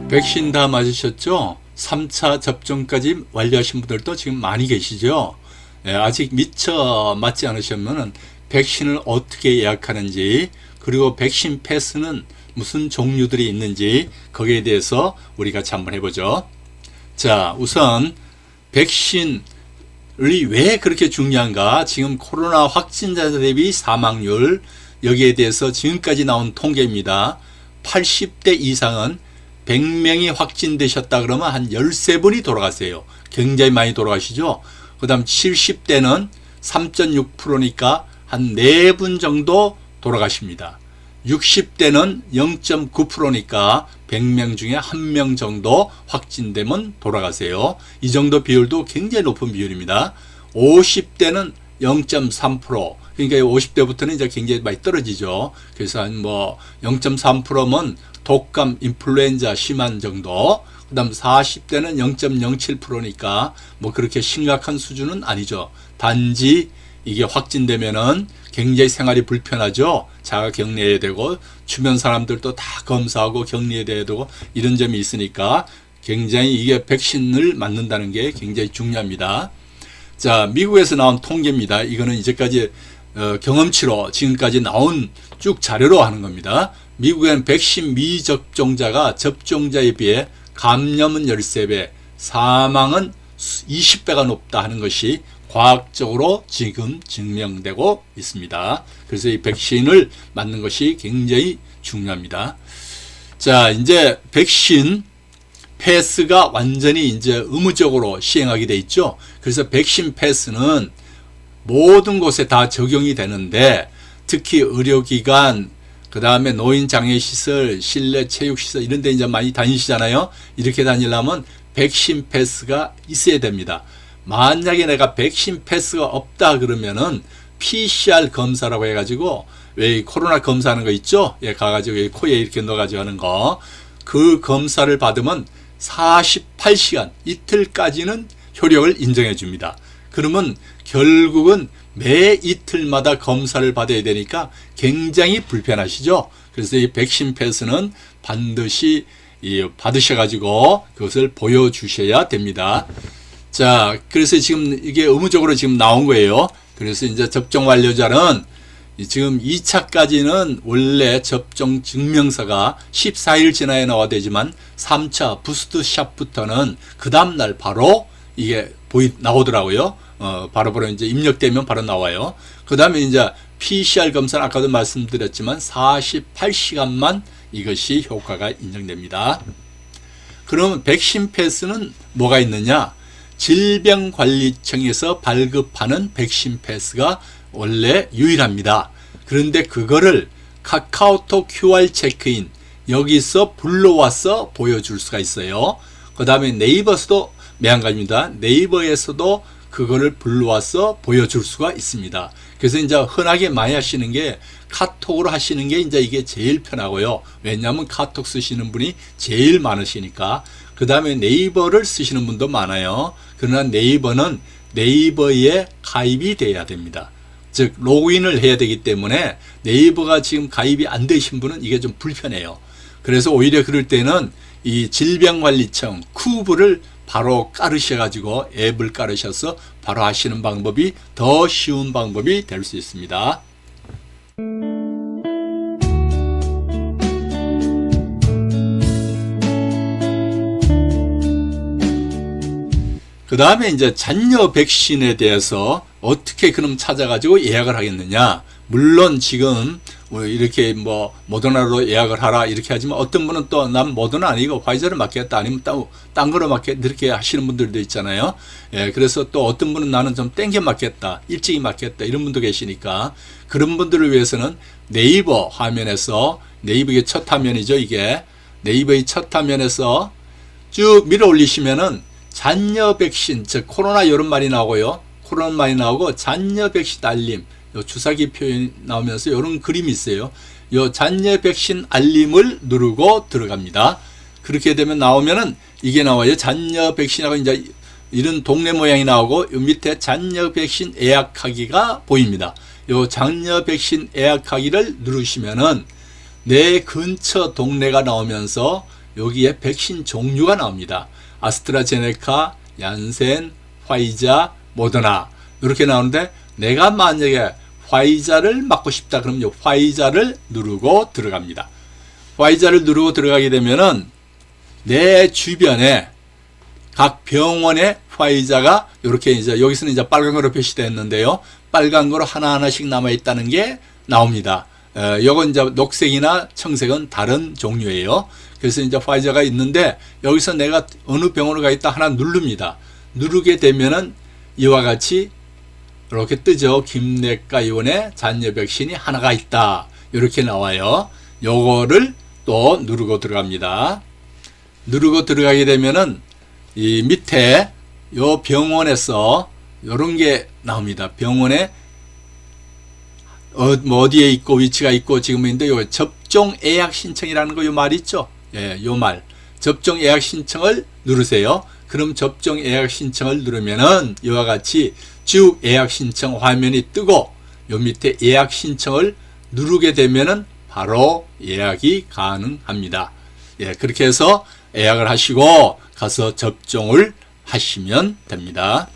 백신 다 맞으셨죠? 3차 접종까지 완료하신 분들도 지금 많이 계시죠? 아직 미처 맞지 않으셨면 백신을 어떻게 예약하는지, 그리고 백신 패스는 무슨 종류들이 있는지 거기에 대해서 우리 같이 한번 해보죠. 자, 우선 백신이 왜 그렇게 중요한가? 지금 코로나 확진자 대비 사망률, 여기에 대해서 지금까지 나온 통계입니다. 80대 이상은 100명이 확진되셨다 그러면 한 13분이 돌아가세요. 굉장히 많이 돌아가시죠. 그 다음 70대는 3.6%니까 한 4분 정도 돌아가십니다. 60대는 0.9%니까 100명 중에 1명 정도 확진되면 돌아가세요. 이 정도 비율도 굉장히 높은 비율입니다. 50대는 0.3%, 그러니까 50대부터는 이제 굉장히 많이 떨어지죠. 그래서 한 0.3%면 독감, 인플루엔자 심한 정도. 그 다음 40대는 0.07%니까 그렇게 심각한 수준은 아니죠. 단지 이게 확진되면은 굉장히 생활이 불편하죠. 자가 격리해야 되고 주변 사람들도 다 검사하고 격리해야 되고 이런 점이 있으니까 굉장히 이게 백신을 맞는다는 게 굉장히 중요합니다. 자, 미국에서 나온 통계입니다. 이거는 이제까지 경험치로 지금까지 나온 쭉 자료로 하는 겁니다. 미국엔 백신 미접종자가 접종자에 비해 감염은 13배, 사망은 20배가 높다 하는 것이 과학적으로 지금 증명되고 있습니다. 그래서 이 백신을 맞는 것이 굉장히 중요합니다. 자, 이제 백신 패스가 완전히 이제 의무적으로 시행하게 돼 있죠. 그래서 백신 패스는 모든 곳에 다 적용이 되는데, 특히 의료기관, 그 다음에 노인장애시설, 실내 체육시설 이런 데 이제 많이 다니시잖아요. 이렇게 다니려면 백신 패스가 있어야 됩니다. 만약에 내가 백신 패스가 없다 그러면은 PCR 검사라고 해가지고, 왜 코로나 검사하는 거 있죠? 가가지고 코에 이렇게 넣어가지고 하는 거. 그 검사를 받으면 48시간, 이틀까지는 효력을 인정해 줍니다. 그러면 결국은 매 이틀마다 검사를 받아야 되니까 굉장히 불편하시죠. 그래서 이 백신 패스는 반드시 받으셔가지고 그것을 보여주셔야 됩니다. 자, 그래서 지금 이게 의무적으로 지금 나온 거예요. 그래서 이제 접종 완료자는 지금 2차까지는 원래 접종 증명서가 14일 지나야 나와야 되지만 3차 부스트샷부터는 그 다음날 바로 이게 나오더라고요. 바로 이제 입력되면 바로 나와요. 그 다음에 이제 PCR 검사는 아까도 말씀드렸지만 48시간만 이것이 효과가 인정됩니다. 그러면 백신 패스는 뭐가 있느냐? 질병관리청에서 발급하는 백신 패스가 원래 유일합니다. 그런데 그거를 카카오톡 QR 체크인 여기서 불러와서 보여줄 수가 있어요. 그 다음에 네이버에서도 매한가지입니다. 네이버에서도 그거를 불러와서 보여줄 수가 있습니다. 그래서 이제 흔하게 많이 하시는 게 카톡으로 하시는 게 이제 이게 제일 편하고요. 왜냐하면 카톡 쓰시는 분이 제일 많으시니까. 그 다음에 네이버를 쓰시는 분도 많아요. 그러나 네이버는 네이버에 가입이 돼야 됩니다. 즉 로그인을 해야 되기 때문에 네이버가 지금 가입이 안 되신 분은 이게 좀 불편해요. 그래서 오히려 그럴 때는 이 질병관리청 쿠브를 바로 깔으셔가지고 앱을 깔으셔서 바로 하시는 방법이 더 쉬운 방법이 될 수 있습니다. 그 다음에 이제 잔여 백신에 대해서 어떻게 그럼 찾아가지고 예약을 하겠느냐. 물론 지금 이렇게 모더나로 예약을 하라 이렇게 하지만 어떤 분은 또 난 모더나 아니고 화이자를 맞겠다 아니면 딴 거로 맞겠다 이렇게 하시는 분들도 있잖아요. 그래서 또 어떤 분은 나는 좀 땡겨 맞겠다, 일찍이 맞겠다 이런 분도 계시니까 그런 분들을 위해서는 네이버 화면에서, 네이버의 첫 화면이죠. 이게 네이버의 첫 화면에서 쭉 밀어 올리시면은 잔여 백신, 즉 코로나 이런 말이 나오고요. 코로나 말이 나오고 잔여 백신 알림, 요 주사기 표현이 나오면서 이런 그림이 있어요. 요 잔여 백신 알림을 누르고 들어갑니다. 그렇게 되면 나오면은 이게 나와요. 잔여 백신하고 이제 이런 동네 모양이 나오고 요 밑에 잔여 백신 예약하기가 보입니다. 요 잔여 백신 예약하기를 누르시면은 내 근처 동네가 나오면서 여기에 백신 종류가 나옵니다. 아스트라제네카, 얀센, 화이자, 모더나 이렇게 나오는데 내가 만약에 화이자를 맞고 싶다 그러면 화이자를 누르고 들어갑니다. 화이자를 누르고 들어가게 되면은 내 주변에 각 병원의 화이자가 이렇게 이제 여기서는 이제 빨간 거로 표시되어 있는데요. 빨간 거로 하나하나씩 남아 있다는 게 나옵니다. 요건 이제 녹색이나 청색은 다른 종류예요. 그래서 이제 화이자가 있는데 여기서 내가 어느 병원을 가 있다 하나 누릅니다. 누르게 되면은 이와 같이 이렇게 뜨죠. 김내과 의원의 잔여 백신이 하나가 있다. 이렇게 나와요. 요거를 또 누르고 들어갑니다. 누르고 들어가게 되면은 이 밑에 요 병원에서 요런 게 나옵니다. 병원에 어디에 있고 위치가 있고 지금인데 요 접종 예약 신청이라는 거 요 말 있죠. 예, 요 말. 접종 예약 신청을 누르세요. 그럼 접종 예약 신청을 누르면은 이와 같이 쭉 예약 신청 화면이 뜨고 요 밑에 예약 신청을 누르게 되면은 바로 예약이 가능합니다. 예, 그렇게 해서 예약을 하시고 가서 접종을 하시면 됩니다.